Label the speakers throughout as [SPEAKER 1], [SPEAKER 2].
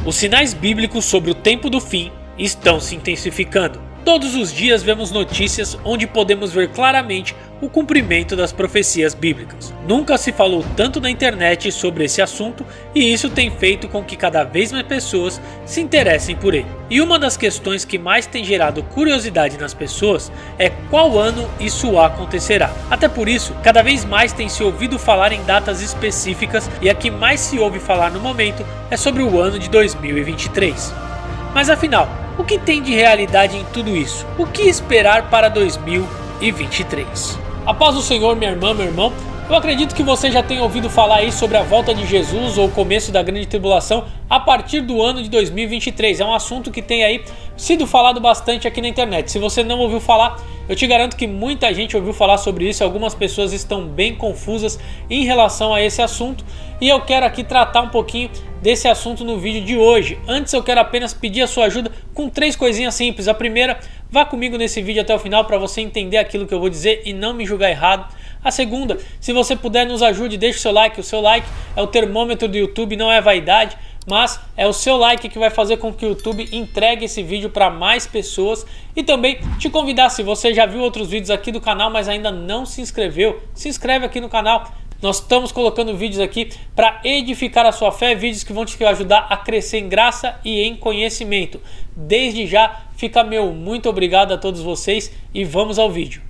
[SPEAKER 1] Os sinais bíblicos sobre o tempo do fim estão se intensificando. Todos os dias vemos notícias onde podemos ver claramente o cumprimento das profecias bíblicas. Nunca se falou tanto na internet sobre esse assunto e isso tem feito com que cada vez mais pessoas se interessem por ele. E uma das questões que mais tem gerado curiosidade nas pessoas é qual ano isso acontecerá. Até por isso, cada vez mais tem se ouvido falar em datas específicas e a que mais se ouve falar no momento é sobre o ano de 2023. Mas afinal, o que tem de realidade em tudo isso? O que esperar para 2023? A paz do Senhor, minha irmã, meu irmão. Eu acredito que você já tenha ouvido falar aí sobre a volta de Jesus ou o começo da grande tribulação a partir do ano de 2023. É um assunto que tem aí sido falado bastante aqui na internet. Se você não ouviu falar, eu te garanto que muita gente ouviu falar sobre isso. Algumas pessoas estão bem confusas em relação a esse assunto e eu quero aqui tratar um pouquinho desse assunto no vídeo de hoje. Antes eu quero apenas pedir a sua ajuda com 3 coisinhas simples. A primeira, vá comigo nesse vídeo até o final para você entender aquilo que eu vou dizer e não me julgar errado. A segunda, se você puder nos ajude, deixe o seu like. O seu like é o termômetro do YouTube, não é vaidade, mas é o seu like que vai fazer com que o YouTube entregue esse vídeo para mais pessoas. E também te convidar, se você já viu outros vídeos aqui do canal, mas ainda não se inscreveu, se inscreve aqui no canal. Nós estamos colocando vídeos aqui para edificar a sua fé, vídeos que vão te ajudar a crescer em graça e em conhecimento. Desde já, fica meu muito obrigado a todos vocês e vamos ao vídeo.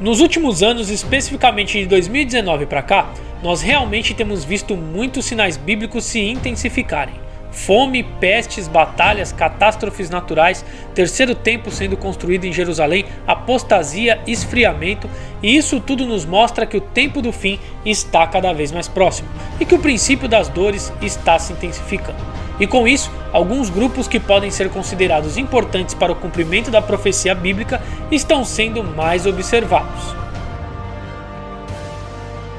[SPEAKER 1] Nos últimos anos, especificamente de 2019 para cá, nós realmente temos visto muitos sinais bíblicos se intensificarem. Fome, pestes, batalhas, catástrofes naturais, terceiro templo sendo construído em Jerusalém, apostasia, esfriamento, e isso tudo nos mostra que o tempo do fim está cada vez mais próximo e que o princípio das dores está se intensificando. E com isso, alguns grupos que podem ser considerados importantes para o cumprimento da profecia bíblica estão sendo mais observados.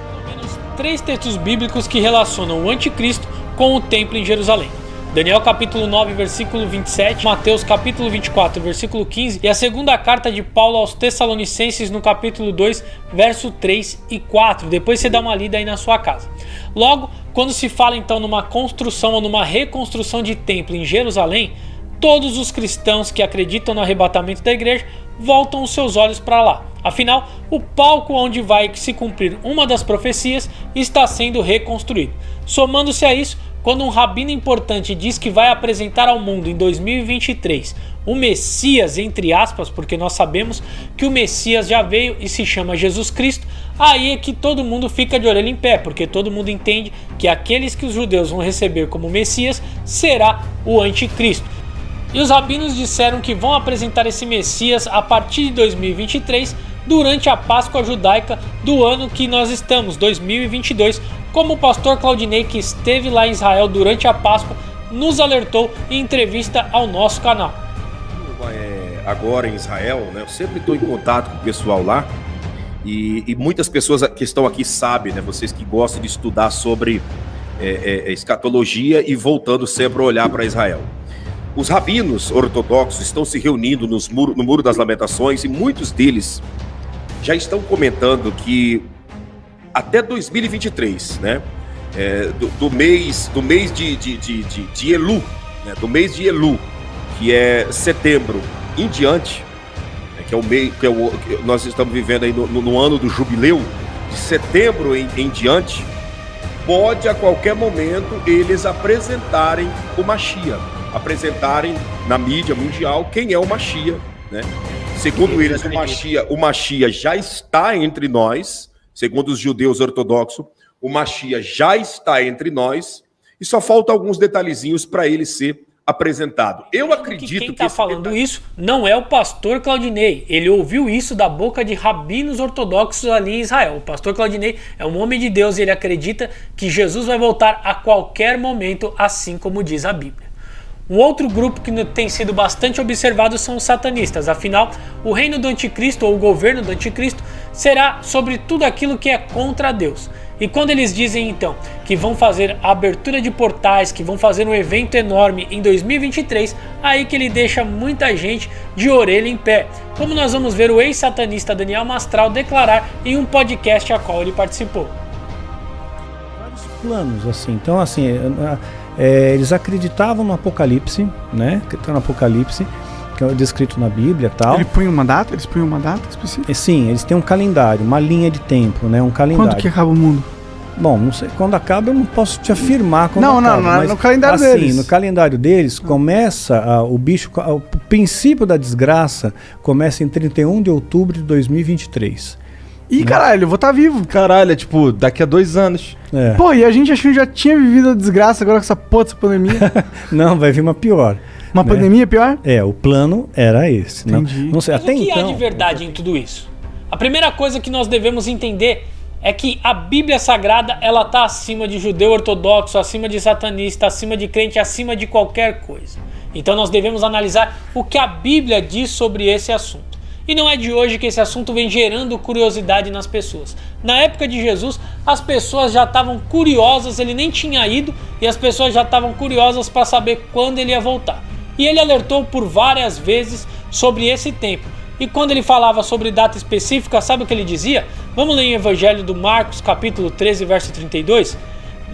[SPEAKER 1] Pelo menos 3 textos bíblicos que relacionam o anticristo com o templo em Jerusalém. Daniel capítulo 9, versículo 27, Mateus capítulo 24, versículo 15 e a segunda carta de Paulo aos Tessalonicenses no capítulo 2, verso 3 e 4. Depois você dá uma lida aí na sua casa. Logo, quando se fala então numa construção ou numa reconstrução de templo em Jerusalém, todos os cristãos que acreditam no arrebatamento da igreja voltam os seus olhos para lá. Afinal, o palco onde vai se cumprir uma das profecias está sendo reconstruído. Somando-se a isso, quando um rabino importante diz que vai apresentar ao mundo em 2023 o Messias, entre aspas, porque nós sabemos que o Messias já veio e se chama Jesus Cristo, aí é que todo mundo fica de orelha em pé, porque todo mundo entende que aqueles que os judeus vão receber como Messias será o anticristo. E os rabinos disseram que vão apresentar esse Messias a partir de 2023, durante a Páscoa judaica do ano que nós estamos, 2022, como o pastor Claudinei, que esteve lá em Israel durante a Páscoa, nos alertou em entrevista ao nosso canal.
[SPEAKER 2] Agora em Israel, né, eu sempre estou em contato com o pessoal lá e muitas pessoas que estão aqui sabem, né, vocês que gostam de estudar sobre escatologia e voltando sempre a olhar para Israel. Os rabinos ortodoxos estão se reunindo no Muro das Lamentações e muitos deles já estão comentando que até 2023, né, do mês de Elu, né, do mês de Elu, que é setembro em diante, né, que é o mês que nós estamos vivendo aí no ano do jubileu, de setembro em diante, pode a qualquer momento eles apresentarem o Mashiach, apresentarem na mídia mundial quem é o Mashiach, né? Segundo eles, o Mashiach já está entre nós. Segundo os judeus ortodoxos, o Mashiach já está entre nós e só falta alguns detalhezinhos para ele ser apresentado. Eu acredito que
[SPEAKER 1] quem está falando isso não é o pastor Claudinei. Ele ouviu isso da boca de rabinos ortodoxos ali em Israel. O pastor Claudinei é um homem de Deus e ele acredita que Jesus vai voltar a qualquer momento, assim como diz a Bíblia. Um outro grupo que tem sido bastante observado são os satanistas. Afinal, o reino do anticristo ou o governo do anticristo será sobre tudo aquilo que é contra Deus. E quando eles dizem então que vão fazer a abertura de portais, que vão fazer um evento enorme em 2023, aí que ele deixa muita gente de orelha em pé. Como nós vamos ver o ex-satanista Daniel Mastral declarar em um podcast a qual ele participou.
[SPEAKER 3] Vários planos, assim. Então, assim, Eles acreditavam no Apocalipse, né? Acreditavam no Apocalipse, que é descrito na Bíblia e tal.
[SPEAKER 4] Eles punham uma data específica?
[SPEAKER 3] Sim, eles têm um calendário, uma linha de tempo, né? Um calendário.
[SPEAKER 4] Quando que acaba o mundo?
[SPEAKER 3] Bom, não sei, quando acaba eu não posso te afirmar quando
[SPEAKER 4] não,
[SPEAKER 3] acaba.
[SPEAKER 4] Não,
[SPEAKER 3] mas,
[SPEAKER 4] no calendário
[SPEAKER 3] assim,
[SPEAKER 4] deles.
[SPEAKER 3] No calendário deles começa o princípio da desgraça começa em 31 de outubro de 2023.
[SPEAKER 4] Ih, caralho, eu vou estar vivo.
[SPEAKER 5] Caralho, é tipo, daqui a 2 anos.
[SPEAKER 3] É.
[SPEAKER 4] Pô, e a gente achou que já tinha vivido a desgraça agora com essa porra dessa pandemia.
[SPEAKER 3] Não, vai vir uma pior.
[SPEAKER 4] Uma
[SPEAKER 3] né?
[SPEAKER 4] pandemia pior?
[SPEAKER 3] O plano era esse.
[SPEAKER 4] Entendi.
[SPEAKER 3] Não sei,
[SPEAKER 1] Mas
[SPEAKER 3] até
[SPEAKER 1] o que
[SPEAKER 3] então,
[SPEAKER 1] há de verdade em tudo isso? A primeira coisa que nós devemos entender é que a Bíblia Sagrada, ela está acima de judeu ortodoxo, acima de satanista, acima de crente, acima de qualquer coisa. Então nós devemos analisar o que a Bíblia diz sobre esse assunto. E não é de hoje que esse assunto vem gerando curiosidade nas pessoas. Na época de Jesus, as pessoas já estavam curiosas, ele nem tinha ido, e as pessoas já estavam curiosas para saber quando ele ia voltar. E ele alertou por várias vezes sobre esse tempo. E quando ele falava sobre data específica, sabe o que ele dizia? Vamos ler em Evangelho do Marcos, capítulo 13, verso 32.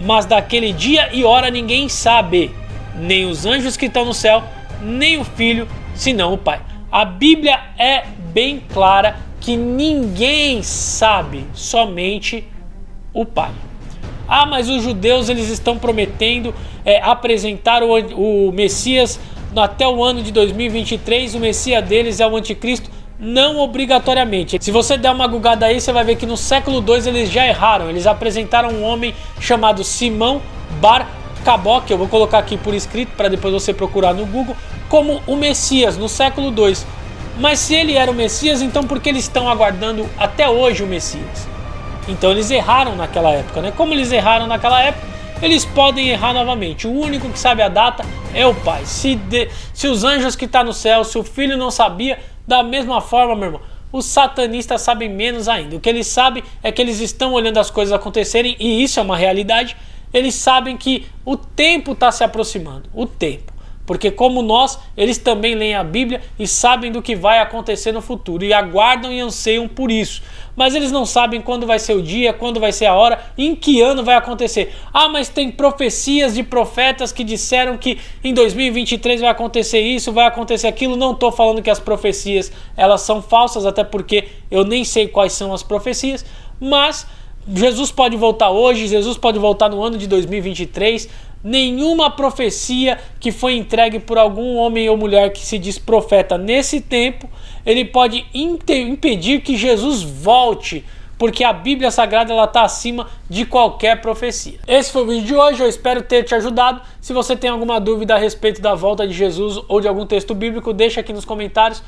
[SPEAKER 1] Mas daquele dia e hora ninguém sabe, nem os anjos que estão no céu, nem o Filho, senão o Pai. A Bíblia é bem clara que ninguém sabe, somente o Pai. Ah, mas os judeus eles estão prometendo apresentar o Messias até o ano de 2023, o Messias deles é o Anticristo. Não obrigatoriamente. Se você der uma gugada aí, você vai ver que no século II eles já erraram. Eles apresentaram um homem chamado Simão Bar Cabó, que eu vou colocar aqui por escrito para depois você procurar no Google, como o Messias no século II. Mas se ele era o Messias, então por que eles estão aguardando até hoje o Messias? Então eles erraram naquela época, né? Como eles erraram naquela época, eles podem errar novamente. O único que sabe a data é o Pai. Se os anjos que estão no céu, se o Filho não sabia, da mesma forma, meu irmão, os satanistas sabem menos ainda. O que eles sabem é que eles estão olhando as coisas acontecerem, e isso é uma realidade. Eles sabem que o tempo está se aproximando. O tempo. Porque como nós, eles também leem a Bíblia e sabem do que vai acontecer no futuro. E aguardam e anseiam por isso. Mas eles não sabem quando vai ser o dia, quando vai ser a hora, em que ano vai acontecer. Ah, mas tem profecias de profetas que disseram que em 2023 vai acontecer isso, vai acontecer aquilo. Não estou falando que as profecias elas são falsas, até porque eu nem sei quais são as profecias. Mas Jesus pode voltar hoje, Jesus pode voltar no ano de 2023. Nenhuma profecia que foi entregue por algum homem ou mulher que se diz profeta nesse tempo, ele pode impedir que Jesus volte, porque a Bíblia Sagrada está acima de qualquer profecia. Esse foi o vídeo de hoje, eu espero ter te ajudado. Se você tem alguma dúvida a respeito da volta de Jesus ou de algum texto bíblico, deixa aqui nos comentários.